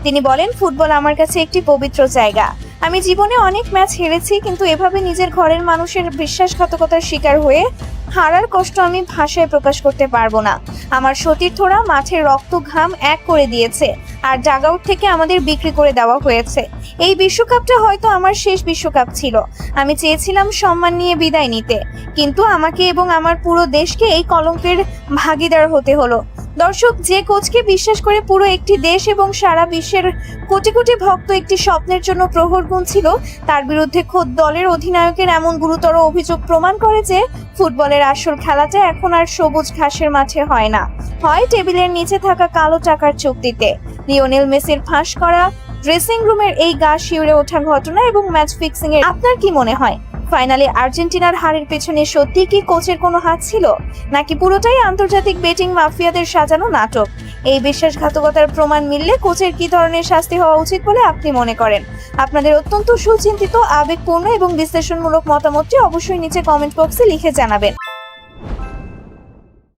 তিনি বলেন, ফুটবল আমার কাছে একটি পবিত্র জায়গা। আমি জীবনে অনেক ম্যাচ হেরেছি, কিন্তু এভাবে নিজের ঘরের মানুষের বিশ্বাসঘাতকতার শিকার হয়ে হারার কষ্ট আমি ভাষায় প্রকাশ করতে পারবো না। আমার সতীর্থরা মাঠের রক্ত ঘাম এক করে দিয়েছে, আর ডাগআউট থেকে আমাদের বিক্রি করে দেওয়া হয়েছে। এই বিশ্বকাপটা হয়তো আমার শেষ বিশ্বকাপ ছিল। আমি চেয়েছিলাম সম্মান নিয়ে বিদায় নিতে, কিন্তু আমাকে এবং আমার পুরো দেশকে এই কলঙ্কের ভাগিদার হতে হলো। দর্শক, যে কোচকে বিশ্বাস করে পুরো একটি দেশ এবং সারা বিশ্বের কোটি কোটি ভক্ত একটি স্বপ্নের জন্য প্রহর গুনছিল, তার বিরুদ্ধে খোদ দলের অধিনায়কের এমন গুরুতর অভিযোগ প্রমাণ করে যে ফুটবলের আসল খেলাটা এখন আর সবুজ ঘাসের মাঠে হয় না, হয় টেবিলের নিচে থাকা কালো টাকার চুক্তিতে। লিওনেল মেসির ফাঁস করা ড্রেসিং রুমের এই গা শিউরে ওঠা ঘটনা এবং ম্যাচ ফিক্সিং এর আপনার কি মনে হয়? ফাইনালে আর্জেন্টিনার হারের পেছনে সত্যি কি কোচের কোনো হাত ছিল, নাকি পুরোটাই আন্তর্জাতিক বেটিং মাফিয়াদের সাজানো নাটক? এই বিশ্বাসঘাতকতার প্রমাণ মিললে কোচের কি ধরনের শাস্তি হওয়া উচিত বলে আপনি মনে করেন? আপনাদের অত্যন্ত সুচিন্তিত, আবেগপূর্ণ এবং বিশ্লেষণমূলক মতামতটি অবশ্যই নিচে কমেন্ট বক্সে লিখে জানাবেন।